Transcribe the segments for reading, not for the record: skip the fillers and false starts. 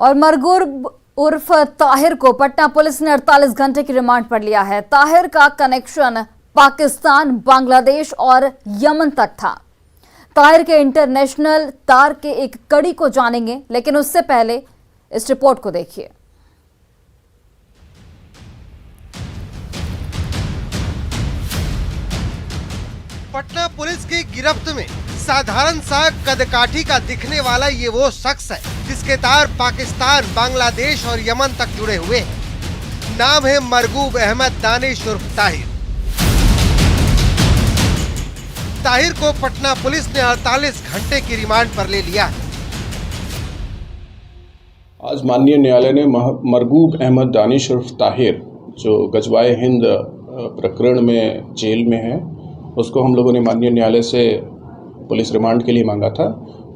और मरगूर उर्फ ताहिर को पटना पुलिस ने 48 घंटे की रिमांड पर लिया है। ताहिर का कनेक्शन पाकिस्तान, बांग्लादेश और यमन तक था। ताहिर के इंटरनेशनल तार के एक कड़ी को जानेंगे, लेकिन उससे पहले इस रिपोर्ट को देखिए। पटना पुलिस की गिरफ्त में साधारण सा कदकाठी का दिखने वाला ये वो शख्स है जिसके तार पाकिस्तान, बांग्लादेश और यमन तक जुड़े हुए हैं। नाम है मरगूब अहमद दानिश उर्फ ताहिर। ताहिर को पटना पुलिस ने 48 घंटे की रिमांड पर ले लिया। आज माननीय न्यायालय ने मरगूब अहमद दानिश उर्फ ताहिर, जो गजवाए हिंद प्रकरण में जेल में है, उसको हम लोगों ने माननीय न्यायालय से पुलिस रिमांड के लिए मांगा था।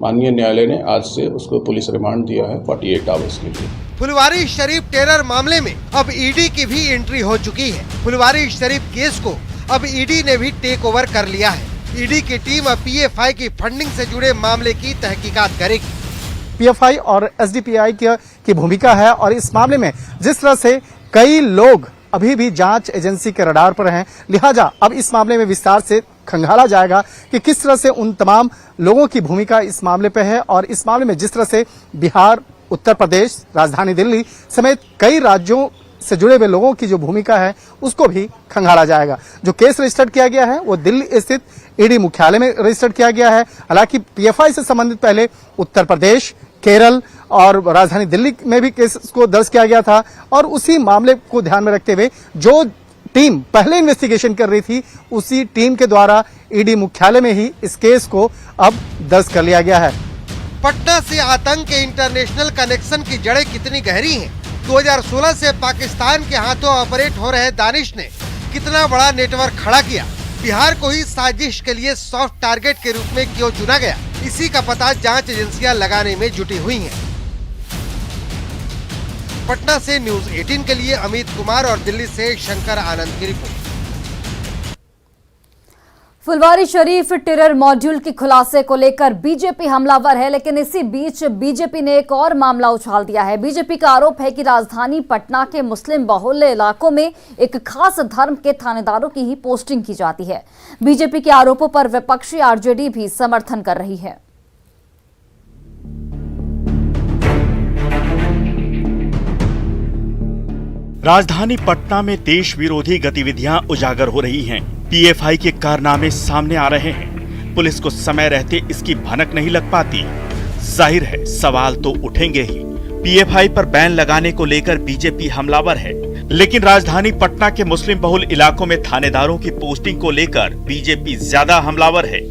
माननीय न्यायालय ने आज से उसको पुलिस रिमांड दिया है 48 आवर्स के लिए। फुलवारी शरीफ टेरर मामले में अब ईडी की भी एंट्री हो चुकी है। फुलवारी शरीफ केस को अब ईडी ने भी टेक ओवर कर लिया है। ईडी की टीम अब पीएफआई की फंडिंग से जुड़े मामले की तहकीकात करेगी। पीएफआई और एसडीपीआई की भूमिका है और इस मामले में जिस तरह से कई लोग अभी भी जांच एजेंसी के रडार पर हैं, लिहाजा अब इस मामले में विस्तार से खंगाला जाएगा कि किस तरह से उन तमाम लोगों की भूमिका इस मामले पे है और इस मामले में जिस तरह से बिहार, उत्तर प्रदेश, राजधानी दिल्ली समेत कई राज्यों से जुड़े हुए लोगों की जो भूमिका है उसको भी खंगाला जाएगा। जो केस रजिस्टर्ड किया गया है वो दिल्ली स्थित ईडी मुख्यालय में रजिस्टर्ड किया गया है। हालांकि पीएफआई से संबंधित पहले उत्तर प्रदेश, केरल और राजधानी दिल्ली में भी केस को दर्ज किया गया था और उसी मामले को ध्यान में रखते हुए जो टीम पहले इन्वेस्टिगेशन कर रही थी उसी टीम के द्वारा ईडी मुख्यालय में ही इस केस को अब दर्ज कर लिया गया है। पटना से आतंक के इंटरनेशनल कनेक्शन की जड़ें कितनी गहरी हैं? 2016 से पाकिस्तान के हाथों ऑपरेट हो रहे दानिश ने कितना बड़ा नेटवर्क खड़ा किया? बिहार को ही साजिश के लिए सॉफ्ट टारगेट के रूप में क्यों चुना गया? इसी का पता जांच एजेंसियां लगाने में जुटी हुई हैं। पटना से न्यूज़ 18 के लिए अमित कुमार और दिल्ली से शंकर आनंद की report. Phulwari Sharif terror module की खुलासे को लेकर बीजेपी हमलावर है, लेकिन इसी बीच बीजेपी ने एक और मामला उछाल दिया है। बीजेपी का आरोप है कि राजधानी पटना के मुस्लिम बहुल इलाकों में एक खास धर्म के थानेदारों की ही पोस्टिंग की जाती है। बीजेपी के आरोपों पर विपक्षी आरजेडी भी समर्थन कर रही है। राजधानी पटना में देश विरोधी गतिविधियां उजागर हो रही हैं। पीएफआई के कारनामे सामने आ रहे हैं। पुलिस को समय रहते इसकी भनक नहीं लग पाती। जाहिर है सवाल तो उठेंगे ही। पीएफआई पर बैन लगाने को लेकर बीजेपी हमलावर है, लेकिन राजधानी पटना के मुस्लिम बहुल इलाकों में थानेदारों की पोस्टिंग को लेकर बीजेपी ज्यादा हमलावर है।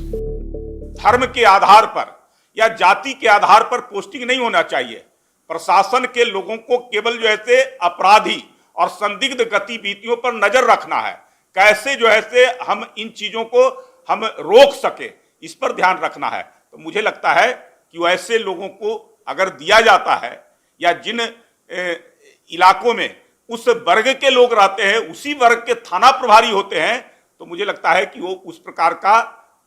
धर्म के आधार पर या जाति के आधार पर पोस्टिंग नहीं होना चाहिए। प्रशासन के लोगों को केवल जो है अपराधी और संदिग्ध गतिविधियों पर नजर रखना है। कैसे जो है हम इन चीजों को हम रोक सके, इस पर ध्यान रखना है। तो मुझे लगता है कि वैसे लोगों को अगर दिया जाता है या जिन इलाकों में उस वर्ग के लोग रहते हैं, उसी वर्ग के थाना प्रभारी होते हैं, तो मुझे लगता है कि वो उस प्रकार का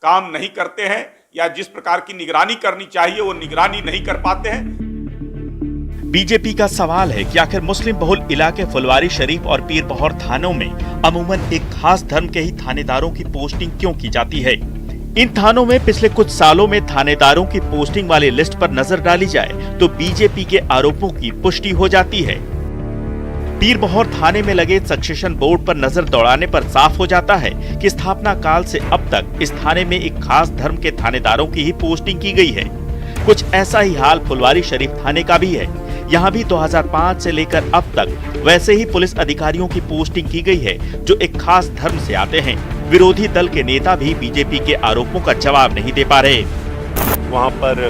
काम नहीं करते हैं या जिस प्रकार की निगरानी करनी चाहिए वो निगरानी नहीं कर पाते हैं। बीजेपी का सवाल है कि आखिर मुस्लिम बहुल इलाके फुलवारी शरीफ और पीर बहोर थानों में अमूमन एक खास धर्म के ही थानेदारों की पोस्टिंग क्यों की जाती है। इन थानों में पिछले कुछ सालों में थानेदारों की पोस्टिंग वाली लिस्ट पर नजर डाली जाए तो बीजेपी के आरोपों की पुष्टि हो जाती है। पीर बहोर थाने में लगे सक्सेशन बोर्ड पर नजर दौड़ाने पर साफ हो जाता है कि स्थापना काल से अब तक इस थाने में एक खास धर्म के थानेदारों की ही पोस्टिंग की गई है। कुछ ऐसा ही हाल फुलवारी शरीफ थाने का भी है। यहाँ भी 2005 से लेकर अब तक वैसे ही पुलिस अधिकारियों की पोस्टिंग की गई है जो एक खास धर्म से आते हैं। विरोधी दल के नेता भी बीजेपी के आरोपों का जवाब नहीं दे पा रहे। वहाँ पर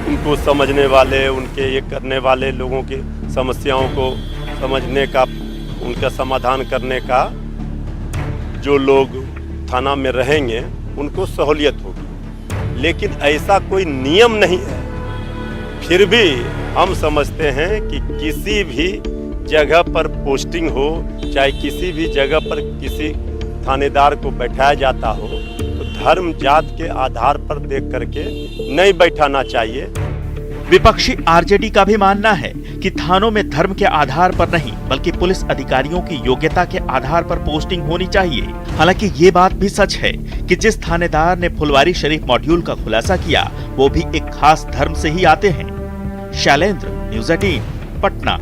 उनको समझने वाले, उनके ये करने वाले लोगों की समस्याओं को समझने का, उनका समाधान करने का जो लोग थाना में रहेंगे उनको सहूलियत होगी। लेकिन ऐसा कोई नियम नहीं है। फिर भी हम समझते हैं कि किसी भी जगह पर पोस्टिंग हो, चाहे किसी भी जगह पर किसी थानेदार को बैठाया जाता हो, तो धर्म जात के आधार पर देख करके नहीं बैठाना चाहिए। विपक्षी आरजेडी का भी मानना है कि थानों में धर्म के आधार पर नहीं बल्कि पुलिस अधिकारियों की योग्यता के आधार पर पोस्टिंग होनी चाहिए। हालांकि ये बात भी सच है कि जिस थानेदार ने फुलवारी शरीफ मॉड्यूल का खुलासा किया वो भी एक खास धर्म से ही आते हैं। शैलेंद्र, न्यूज़ 18, पटना।